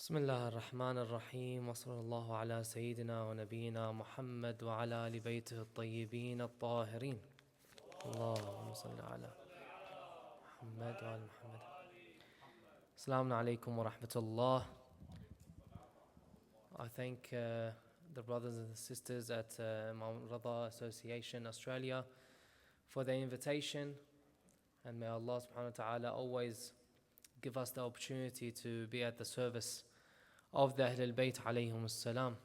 بسم الله الرحمن الرحيم، وصلى الله على سيدنا ونبينا محمد وعلى آل بيته الطيبين الطاهرين. اللهم صل على محمد وآل محمد. السلام عليكم ورحمة الله. I thank the brothers and sisters at Muhammad Redha Association Australia for their invitation, and may Allah subhanahu wa ta'ala always give us the opportunity to be at the service of the Ahlul Bayt alayhim as-salam.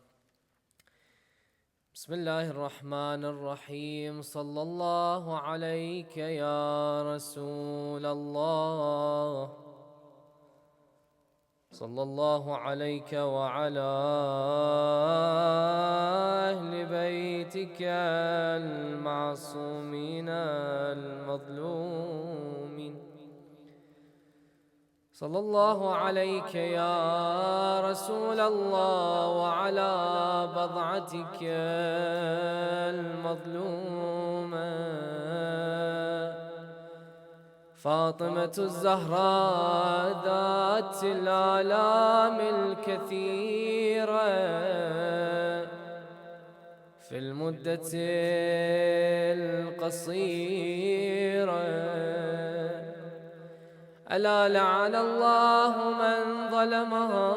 Bismillahir Rahmanir Rahim. Sallallahu alayka ya Rasulallah. Sallallahu alayka wa ala ahli baytika al-ma'sumin al-madlumin. صلى الله عليك يا رسول الله وعلى بضعتك المظلومة فاطمة الزهراء ذات الآلام الكثيرة في المدة القصيرة. ألا لعن الله من ظلمها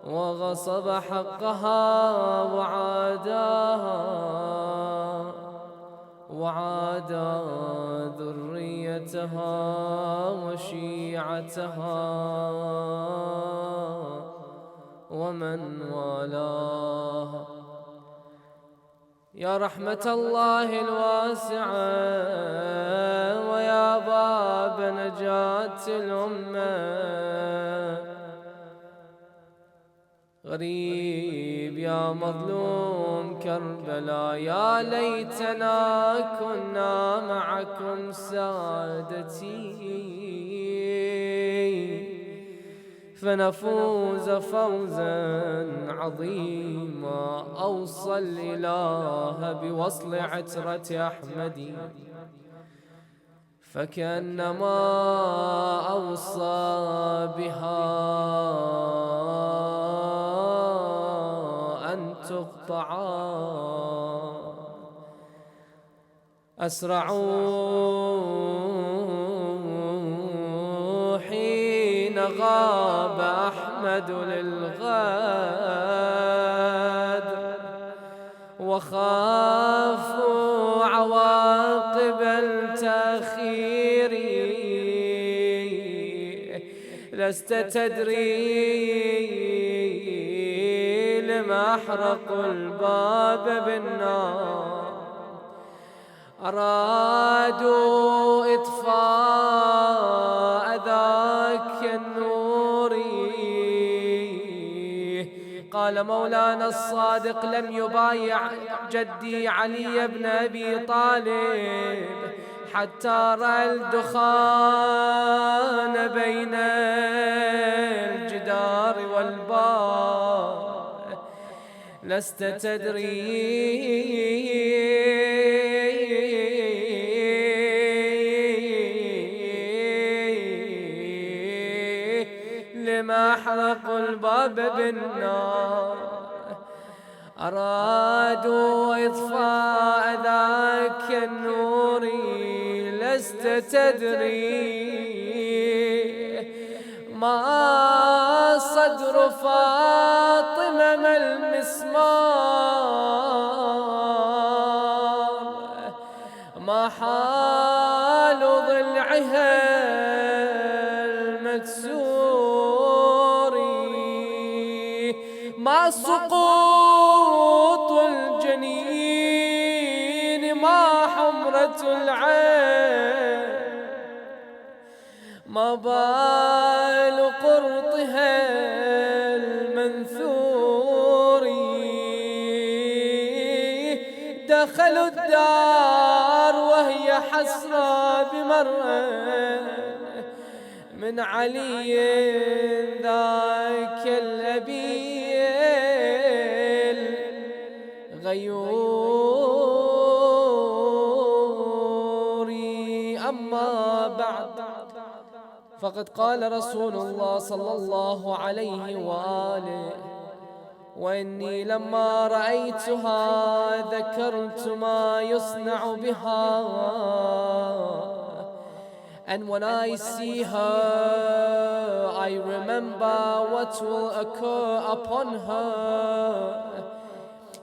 وغصب حقها وعادى ذريتها وشيعتها ومن والاها. يا رحمة الله الواسعة ويا باب نجاة الأمة، غريب يا مظلوم كربلاء، يا ليتنا كنا معكم سادتي فنفوز فوزا عظيما. أوصى الإله بوصل عترة أحمد فكأنما أوصى بها أن تقطع. أسرعوا حين غاب أحمد للغد وخافوا عواقب التأخير. لست تدري لما أحرقوا الباب بالنار، أرادوا إطفاء ذاك النور. قال مولانا الصادق لم يبايع جدي علي بن أبي طالب حتى رأى الدخان بين الجدار والباب. لست تدري لما أحرقوا الباب بالنار، أرادوا إطفاء ذاك النور. لست تدري ما صدر فاطمة ما المسمار، ما حال ضلعها المكسور، ما سقوط الجنين، ما حمرة العين، ما بال قرطها المنثور. دخلوا الدار وهي حسرى بمرة من علي ذاك الأبي الغيور. أما بعد فقد قال رسول الله صلى الله عليه وآله وإني لما رأيتها ذكرت ما يصنع بها. And when I see her, I remember what will occur upon her.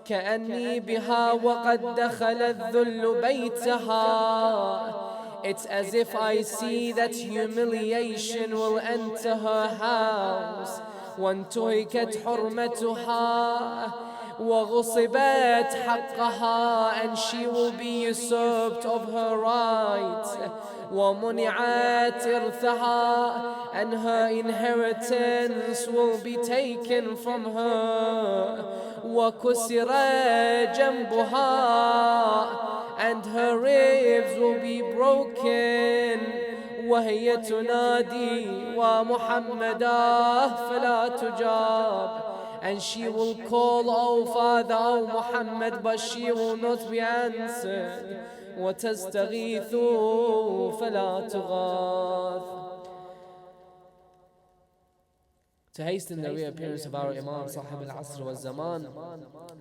كأني بها وقد دخل الذل بيتها. It's as if I see that humiliation will enter her house. وانتهكت حرمتها وغصبت حقها, and she will be usurped of her rights. ومنعت إرثها, and her inheritance will be taken from her. وكسر جنبها, and her ribs will be broken. وهي تنادي ومحمدا فلا تجاب, and she will call, oh Father, oh Muhammad, but she will not be answered. وتستغيث فلا تغاث. To hasten the reappearance of our Imam, Sahib al-Asr wa Zaman,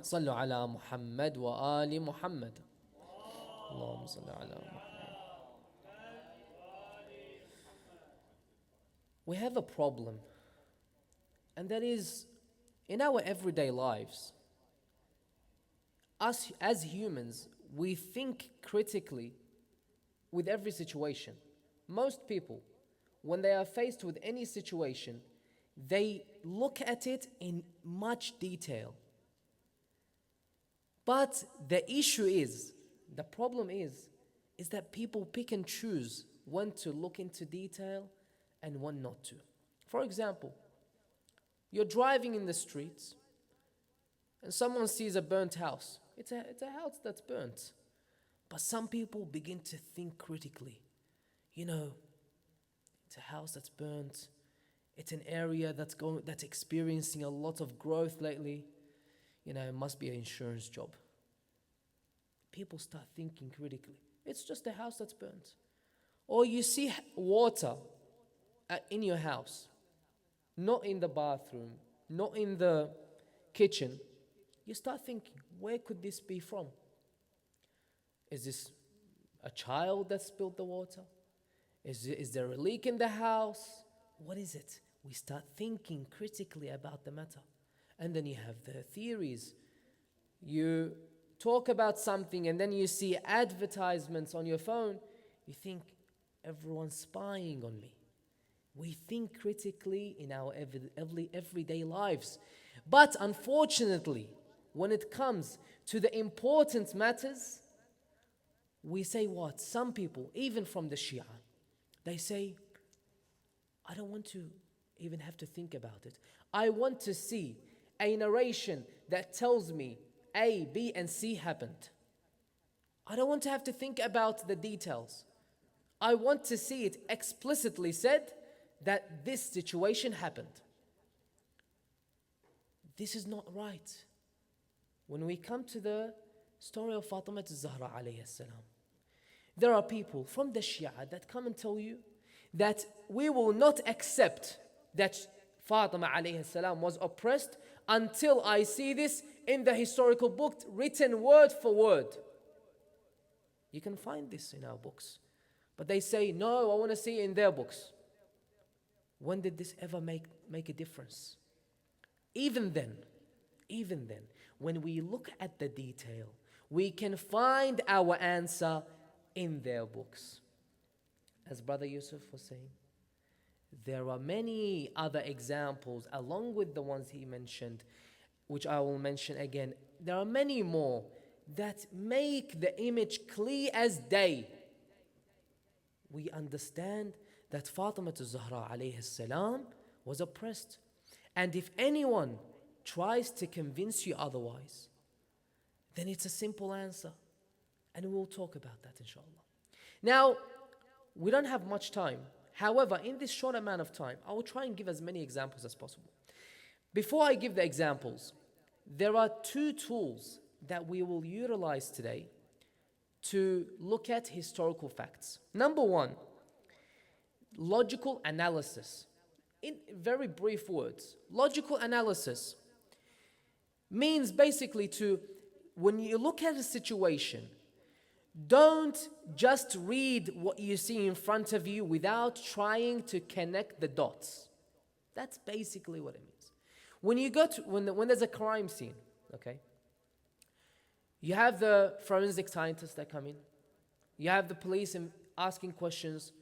صلوا على محمد وآل محمد. اللهم صل على محمد. We have a problem, and that is in our everyday lives. Us as humans, we think critically with every situation. Most people, when they are faced with any situation, they look at it in much detail. But the issue is, the problem is that people pick and choose when to look into detail and when not to. For example, you're driving in the streets and someone sees a burnt house. It's a house that's burnt. But some people begin to think critically. You know, it's a house that's burnt. It's an area that's experiencing a lot of growth lately. You know, it must be an insurance job. People start thinking critically. It's just a house that's burnt. Or you see water in your house, not in the bathroom, not in the kitchen. You start thinking, where could this be from? Is this a child that spilled the water? Is there a leak in the house? What is it? We start thinking critically about the matter. And then you have the theories. You talk about something and then you see advertisements on your phone. You think, everyone's spying on me. We think critically in our everyday lives. But unfortunately, when it comes to the important matters, we say what? Some people, even from the Shia, they say, I don't want to even have to think about it. I want to see a narration that tells me A, B, and C happened. I don't want to have to think about the details. I want to see it explicitly said that this situation happened. This is not right. When we come to the story of Fatimiyya az-Zahra alayhi salam, there are people from the Shia that come and tell you that we will not accept that Fatima alayhi salam was oppressed until I see this in the historical book written word for word. You can find this in our books. But they say, no, I want to see it in their books. When did this ever make a difference? Even then, when we look at the detail, we can find our answer in their books. As Brother Yusuf was saying, there are many other examples along with the ones he mentioned, which I will mention again. There are many more that make the image clear as day. We understand that Fatima az-Zahra alayhi salam was oppressed. And if anyone tries to convince you otherwise, then it's a simple answer. And we'll talk about that inshallah. Now, we don't have much time. However, in this short amount of time, I will try and give as many examples as possible. Before I give the examples, there are two tools that we will utilize today to look at historical facts. Number one, logical analysis. In very brief words, logical analysis means basically when you look at a situation, don't just read what you see in front of you without trying to connect the dots. That's basically what it means. When there's a crime scene, okay, you have the forensic scientists that come in, you have the police asking questions,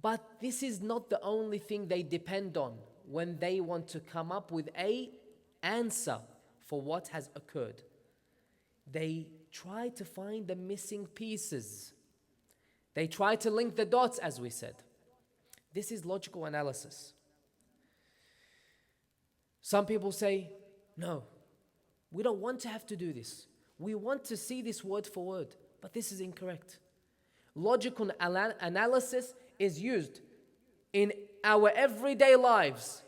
but this is not the only thing they depend on when they want to come up with an answer for what has occurred. They try to find the missing pieces. They try to link the dots, as we said. This is logical analysis. Some people say, no, we don't want to have to do this. We want to see this word for word, but this is incorrect. Logical analysis is used in our everyday lives.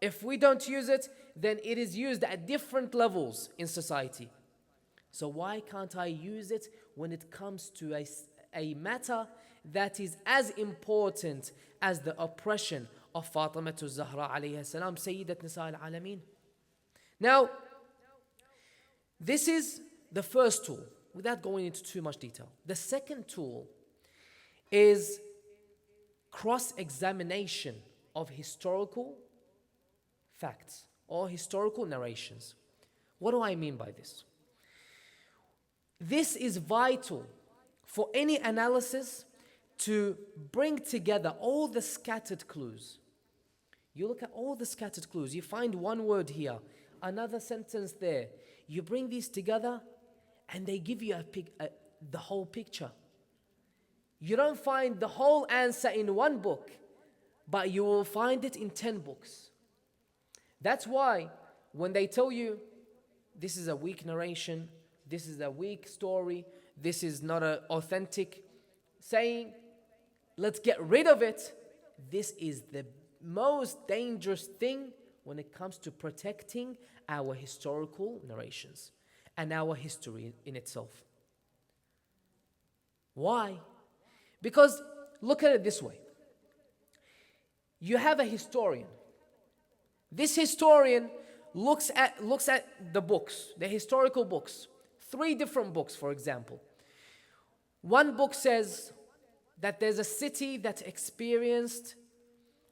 If we don't use it, then it is used at different levels in society. So why can't I use it when it comes to a matter that is as important as the oppression of Fatimiyya Zahra alayha salam, Sayyidat Nisa al-Alameen? Now, this is the first tool, without going into too much detail. The second tool is cross-examination of historical facts or historical narrations. What do I mean by this? This is vital for any analysis to bring together all the scattered clues. You look at all the scattered clues, you find one word here, another sentence there. You bring these together and they give you the whole picture. You don't find the whole answer in one book, but you will find it in 10 books. That's why when they tell you this is a weak narration, this is a weak story, this is not an authentic saying, let's get rid of it. This is the most dangerous thing when it comes to protecting our historical narrations and our history in itself. Why? Because look at it this way. You have a historian. This historian looks at the books, the historical books. 3 different books, for example. One book says that there's a city that experienced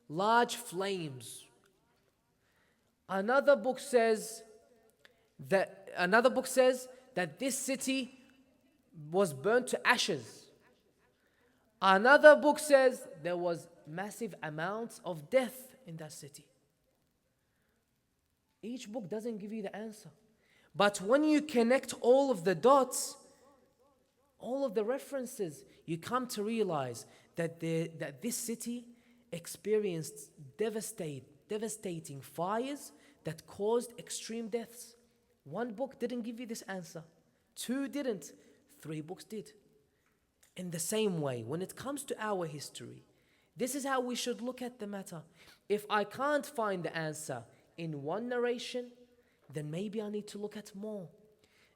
large flames. Another book says that this city was burnt to ashes. Another book says there was massive amounts of death in that city. Each book doesn't give you the answer. But when you connect all of the dots, all of the references, you come to realize that this city experienced devastating fires that caused extreme deaths. One book didn't give you this answer. 2 didn't. 3 books did. In the same way, when it comes to our history, this is how we should look at the matter. If I can't find the answer in one narration, then maybe I need to look at more.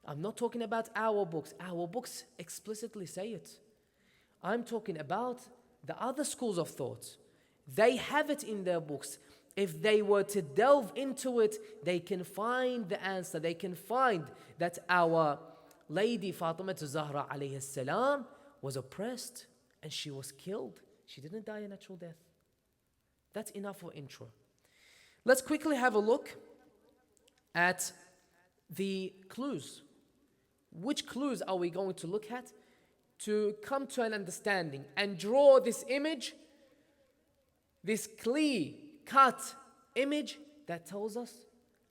I'm not talking about our books. Our books explicitly say it. I'm talking about the other schools of thought. They have it in their books. If they were to delve into it, they can find the answer. They can find that our lady Fatimiyya Zahra alayhi salam was oppressed and she was killed. She didn't die a natural death. That's enough for intro. Let's quickly have a look at the clues. Which clues are we going to look at to come to an understanding and draw this image, this clear-cut image that tells us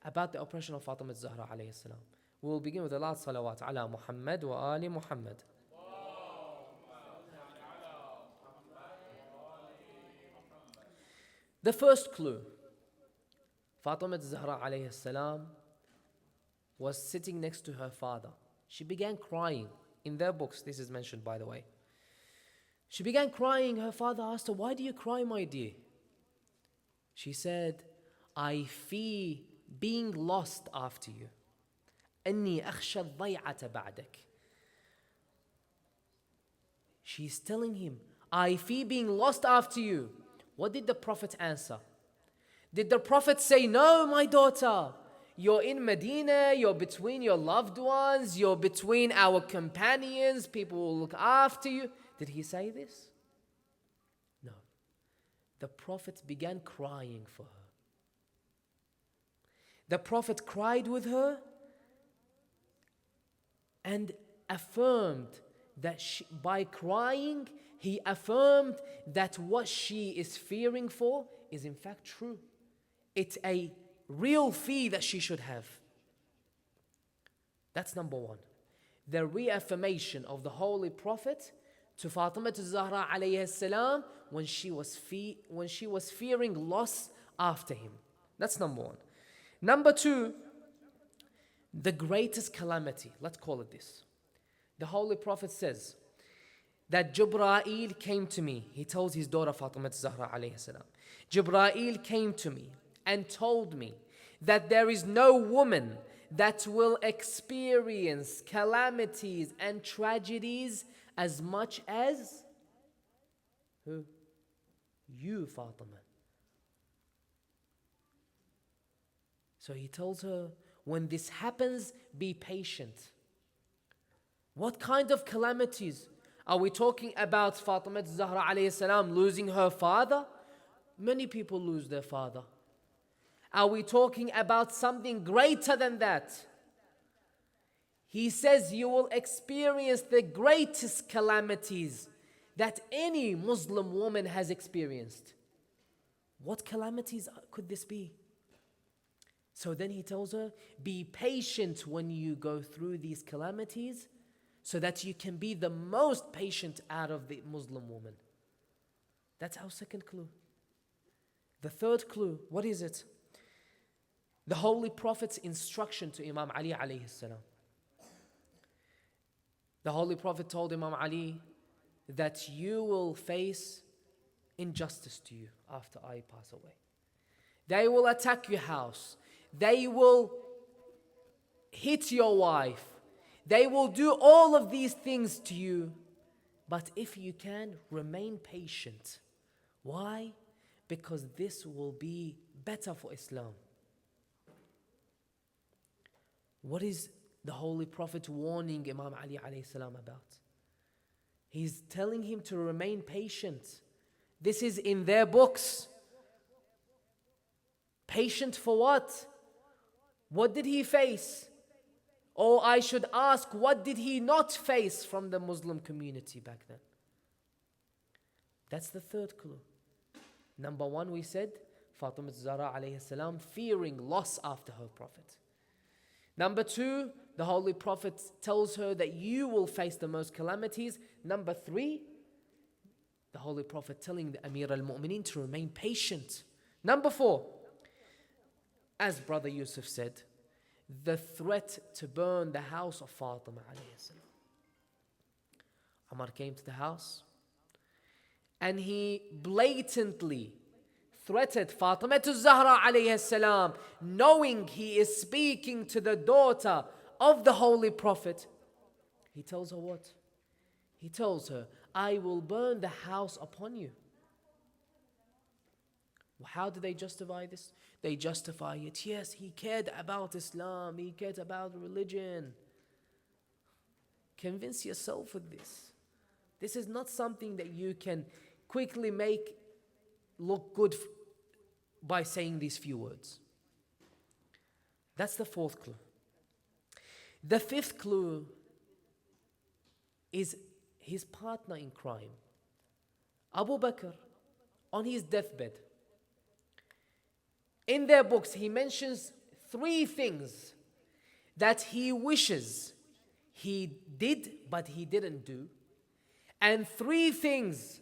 about the oppression of Fatimiyya Zahra alayhi salam? We will begin with the last salawat ala Muhammad wa ali Muhammad. The first clue, Fatimiyya Zahra alayhi salam was sitting next to her father. She began crying. In their books, this is mentioned, by the way. She began crying. Her father asked her, "Why do you cry, my dear?" She said, "I fear being lost after you. أني أخشى الضيعة بعدك." She's telling him, I fear being lost after you. What did the Prophet answer? Did the Prophet say, no, my daughter, you're in Medina, you're between your loved ones, you're between our companions, people will look after you? Did he say this? No. The Prophet began crying for her. The Prophet cried with her and affirmed that by crying, he affirmed that what she is fearing for is in fact true. It's a real fear that she should have. That's number one. The reaffirmation of the Holy Prophet to Fatimiyya Zahra alayhi salam when she was fearing loss after him. That's number one. Number two, the greatest calamity, let's call it this. The Holy Prophet says that Jibreel came to me. He tells his daughter Fatimiyya Zahra alayhi salam, Jibreel came to me and told me that there is no woman that will experience calamities and tragedies as much as who? You, Fatima. So he tells her, when this happens, be patient. What kind of calamities? Are we talking about Fatima Zahra alayhi salam losing her father? Many people lose their father. Are we talking about something greater than that? He says you will experience the greatest calamities that any Muslim woman has experienced. What calamities could this be? So then he tells her, be patient when you go through these calamities so that you can be the most patient out of the Muslim woman. That's our second clue. The third clue, what is it? The Holy Prophet's instruction to Imam Ali alayhi salam. The Holy Prophet told Imam Ali that you will face injustice to you after I pass away. They will attack your house. They will hit your wife. They will do all of these things to you. But if you can, remain patient. Why? Because this will be better for Islam. What is the Holy Prophet warning Imam Ali alayhi salam about? He's telling him to remain patient. This is in their books. Patient for what? What did he face? Or I should ask, what did he not face from the Muslim community back then? That's the third clue. Number one, we said, Fatimiyya Zahra alayhi salam fearing loss after her Prophet. Number two, the Holy Prophet tells her that you will face the most calamities. Number three, the Holy Prophet telling the Amir al-Mu'mineen to remain patient. Number four, as Brother Yusuf said, the threat to burn the house of Fatima alayhi salam. Umar came to the house and he blatantly threatened Fatima Zahra alayhi salam, knowing he is speaking to the daughter of the Holy Prophet. He tells her what? He tells her, I will burn the house upon you. How do they justify this? They justify it. Yes, he cared about Islam. He cared about religion. Convince yourself with this. This is not something that you can quickly make look good by saying these few words. That's the fourth clue. The fifth clue is his partner in crime. Abu Bakr, on his deathbed. In their books, he mentions 3 things that he wishes he did, but he didn't do. And 3 things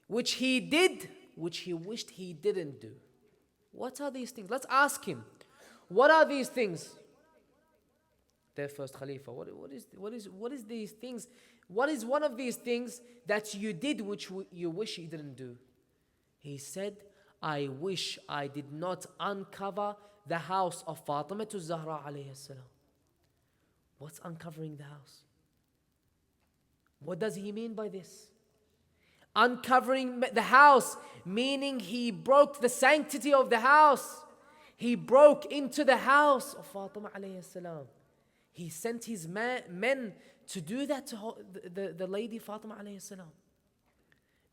which he did, which he wished he didn't do. What are these things? Let's ask him. What are these things? Their first Khalifa. What is these things? What is one of these things that you did which you wish you didn't do? He said, I wish I did not uncover the house of Fatima Zahra alayhi salam. What's uncovering the house? What does he mean by this? uncovering the house, meaning he broke the sanctity of the house. He broke into the house of Fatima alayhi salam. He sent his men to do that to the lady Fatima alayhi salam.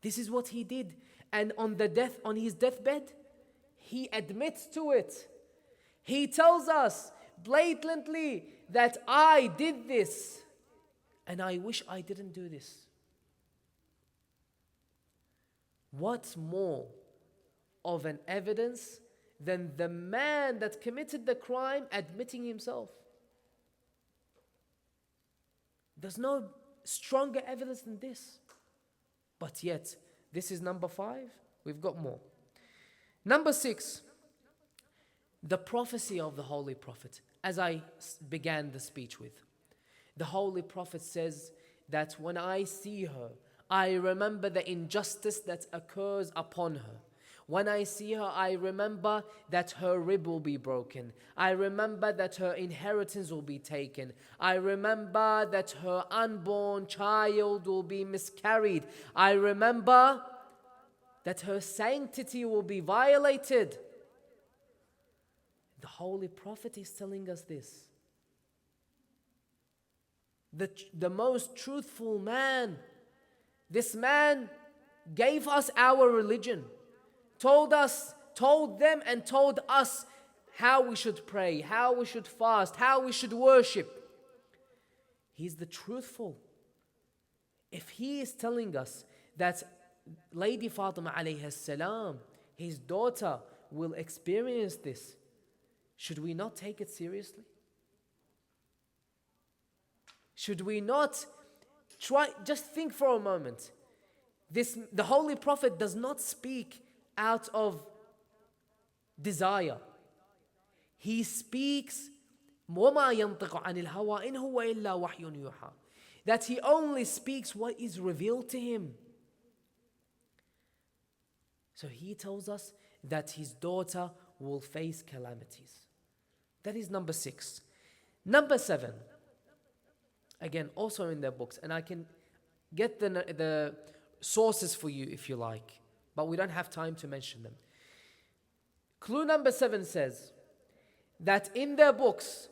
This is what he did. And on his deathbed, he admits to it. He tells us blatantly that I did this and I wish I didn't do this. What more of an evidence than the man that committed the crime admitting himself? There's no stronger evidence than this. But yet, this is number 5. We've got more. Number 6, the prophecy of the Holy Prophet. As I began the speech with, the Holy Prophet says that when I see her, I remember the injustice that occurs upon her. When I see her, I remember that her rib will be broken. I remember that her inheritance will be taken. I remember that her unborn child will be miscarried. I remember that her sanctity will be violated. The Holy Prophet is telling us this. The most truthful man. This man gave us our religion. Told them and told us how we should pray, how we should fast, how we should worship. He's the truthful. If he is telling us that Lady Fatima alayhi salam, his daughter, will experience this, should we not take it seriously? Should we not just think for a moment. The Holy Prophet does not speak out of desire. He speaks وَمَا يَنطِقُ عَنِ الْهَوَىٰ إِنْ هُوَ إِلَّا وَحْيٌ يُوحَىٰ, that he only speaks what is revealed to him. So he tells us that his daughter will face calamities. That is number 6. Number 7, again, also in their books, and I can get the sources for you if you like, but we don't have time to mention them. Clue number 7 says that in their books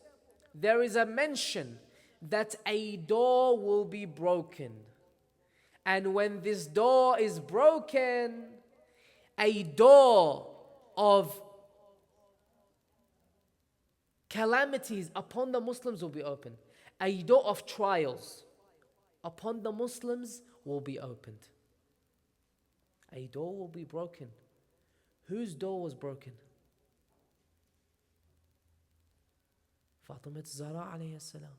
there is a mention that a door will be broken. And when this door is broken, a door of calamities upon the Muslims will be opened. A door of trials upon the Muslims will be opened. A door will be broken. Whose door was broken? Fatimah Zahra alayhi salam.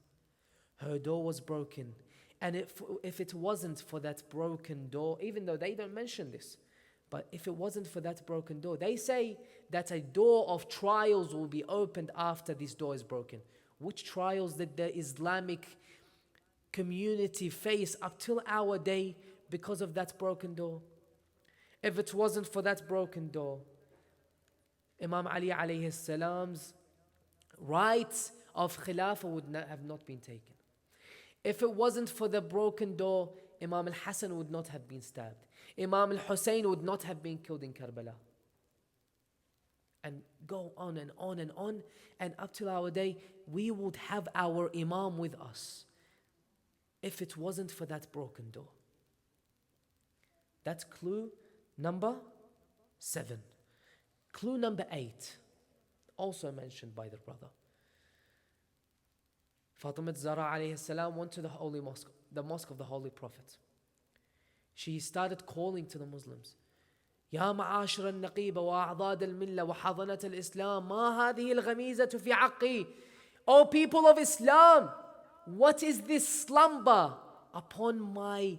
Her door was broken. And if it wasn't for that broken door, even though they don't mention this, but if it wasn't for that broken door, they say that a door of trials will be opened after this door is broken. Which trials did the Islamic community face up till our day because of that broken door? If it wasn't for that broken door, Imam Ali alayhi salam's rights of Khilafah would have not been taken. If it wasn't for the broken door, Imam al-Hassan would not have been stabbed. Imam al-Hussein would not have been killed in Karbala. And go on and on and on. And up till our day, we would have our Imam with us if it wasn't for that broken door. That's clue number 7. Clue number 8, also mentioned by the brother. Fatimah Zahra alayhi salam went to the Holy Mosque, the Mosque of the Holy Prophet. She started calling to the Muslims. يا معاشر النقيبة وأعضاد الملة وحضنة الإسلام ما هذه الغميزة في حقي. O people of Islam, what is this slumber upon my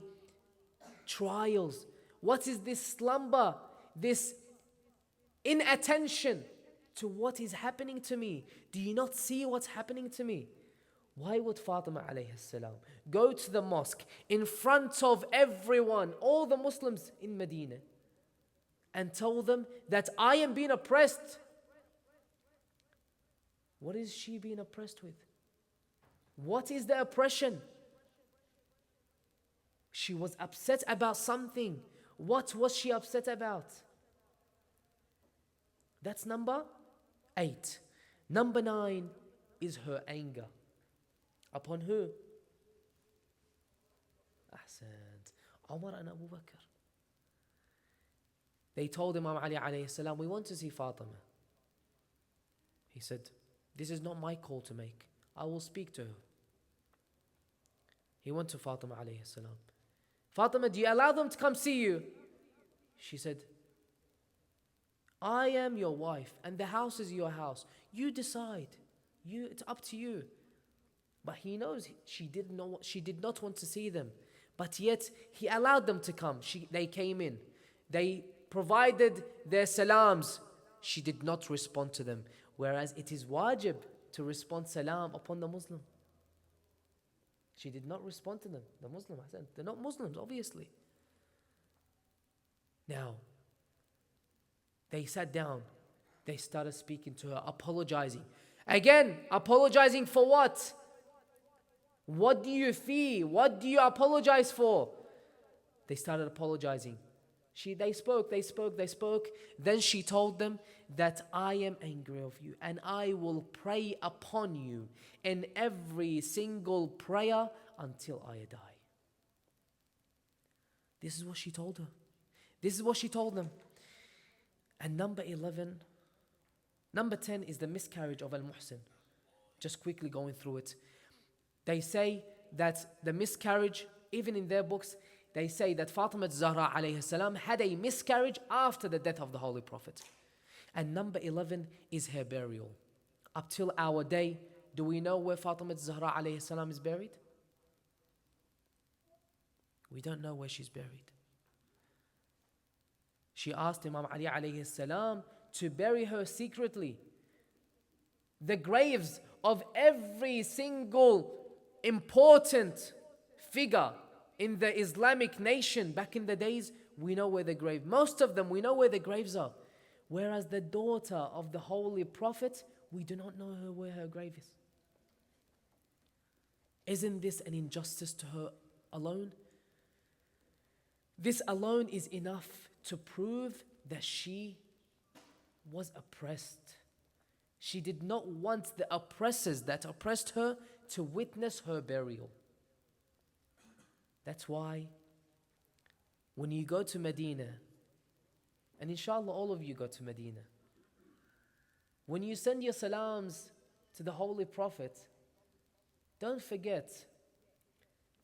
trials? What is this slumber, this inattention to what is happening to me? Do you not see what's happening to me? Why would Fatima alayhi salam go to the mosque in front of everyone, all the Muslims in Medina, and tell them that I am being oppressed? What is she being oppressed with? What is the oppression? She was upset about something. What was she upset about? That's number 8. Number 9 is her anger. Upon who? Ahsant. Umar and Abu Bakr. They told Imam Ali alayhi salam, we want to see Fatima. He said, this is not my call to make. I will speak to her. He went to Fatima alayhi salam. Fatima, do you allow them to come see you? She said, I am your wife and the house is your house. You decide. It's up to you. But he knows she did not want to see them. But yet he allowed them to come. They came in. They provided their salams. She did not respond to them. Whereas it is wajib to respond salam upon the Muslim. She did not respond to them. The Muslim, I said, they're not Muslims, obviously. Now, they sat down. They started speaking to her, apologizing. Again, apologizing for what? What do you fear? What do you apologize for? They started apologizing. They spoke. Then she told them that I am angry of you and I will pray upon you in every single prayer until I die. This is what she told her. This is what she told them. And number 10 is the miscarriage of Al-Muhsin. Just quickly going through it. They say that the miscarriage, even in their books, they say that Fatima Zahra alayhi salam had a miscarriage after the death of the Holy Prophet. And number 11 is her burial. Up till our day, do we know where Fatima Zahra alayhi salam is buried? We don't know where she's buried. She asked Imam Ali alayhi salam to bury her secretly. The graves of every single important figure in the Islamic nation back in the days, we know where the grave. Most of them, we know where the graves are. Whereas the daughter of the Holy Prophet, we do not know where her grave is. Isn't this an injustice to her alone? This alone is enough to prove that she was oppressed. She did not want the oppressors that oppressed her to witness her burial. That's why when you go to Medina, and inshallah all of you go to Medina, when you send your salams to the Holy Prophet, don't forget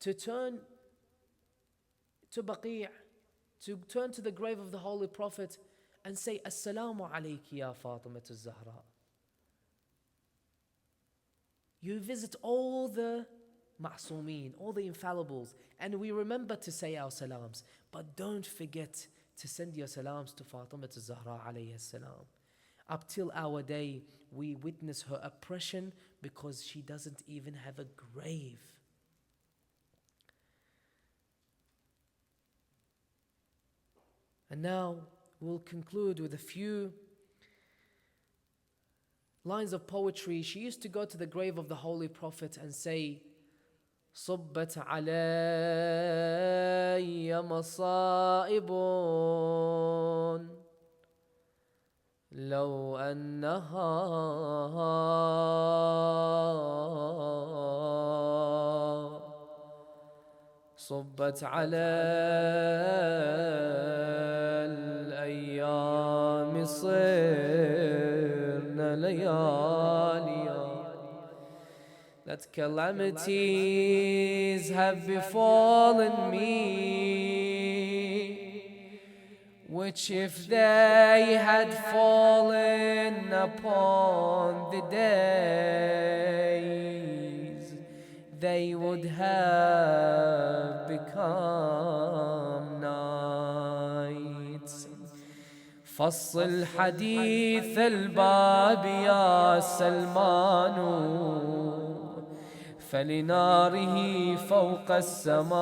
to turn to Baqi', to turn to the grave of the Holy Prophet and say, Assalamu alayki ya Fatima az-Zahra. You visit all the ma'soomeen, all the infallibles, and we remember to say our salams. But don't forget to send your salams to Fatima az-Zahra alayhi salam. Up till our day, we witness her oppression because she doesn't even have a grave. And now we'll conclude with a few lines of poetry. She used to go to the grave of the Holy Prophet and say, صبت علي مصائب لو أنها صبت على الأيام صرنا لياليا. That calamities have befallen me, which if they had fallen upon the days, they would have become nights. فصل حديث الباب يا سلمان فلناره فوق السماء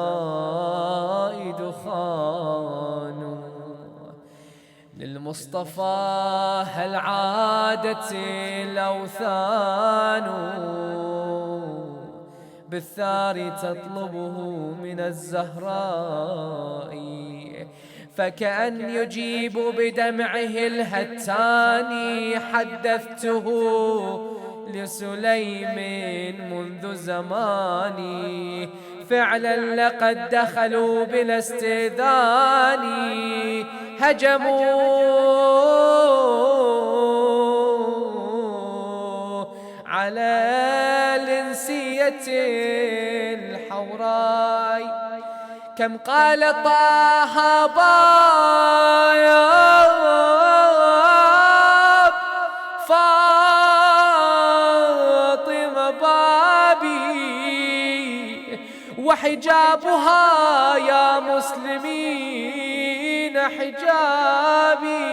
دخان. للمصطفى هل عادت الأوثان بالثار تطلبه من الزهراء فكأن يجيب بدمعه الهتاني. حدثته لسليم منذ زماني، فعلا لقد دخلوا بلا استئذان، هجموا على الإنسية الحوراء. كم قال طه باب فاطمة بابي، وحجابها يا مسلمين حجابي.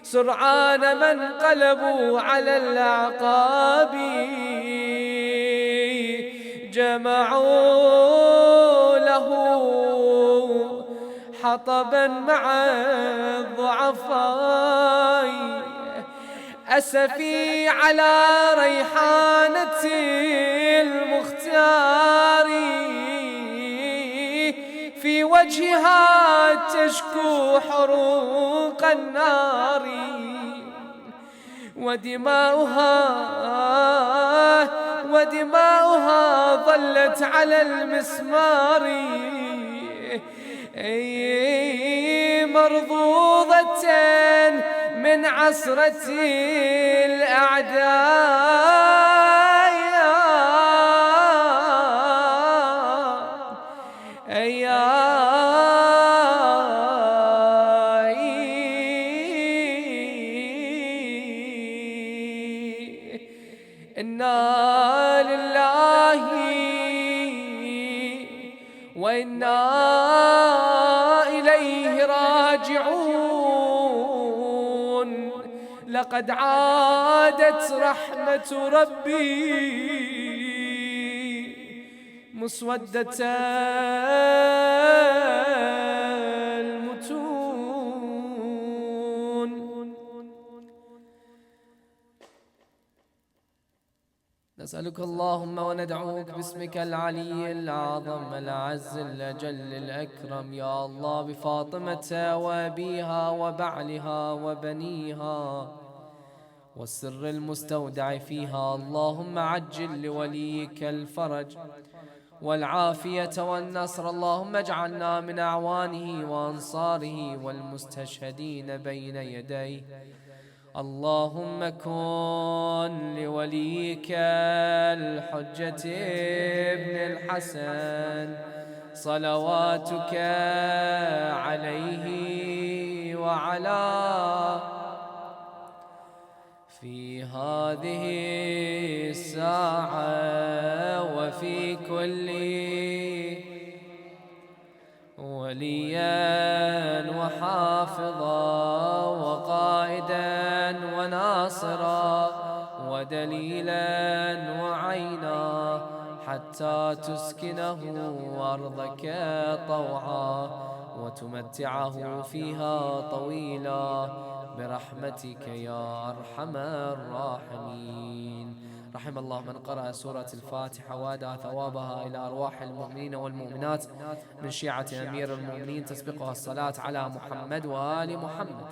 سرعان من قلبوا على الأعقاب، جمعوا له حطبا مع الضعفاء. أسفي على ريحانة المختار، في وجهها تشكو حروق النار. ودماؤها ظلت على المسمار، مرضوضة من عصرة الأعداء. إنا لله وإنا إليه راجعون. لقد عادت رحمة ربي مسودة المتون. نسألك اللهم وندعوك باسمك العلي الأعظم الأعز الأجل الأكرم يا الله بفاطمة وأبيها وبعلها وبنيها والسر المستودع فيها. اللهم عجل لوليك الفرج والعافية والنصر. اللهم اجعلنا من أعوانه وأنصاره والمستشهدين بين يديه. اللهم كن لوليك الحجة ابن الحسن صلواتك عليه وعلى في هذه الساعة وفي كل وليا وحافظا وقائدا وناصرا ودليلا وعينا، حتى تسكنه أرضك طوعا وتمتعه فيها طويلا برحمتك يا أرحم الراحمين. رحم الله من قرأ سورة الفاتحة وأدى ثوابها إلى أرواح المؤمنين والمؤمنات من شيعة أمير المؤمنين، تسبقها الصلاة على محمد وآل محمد.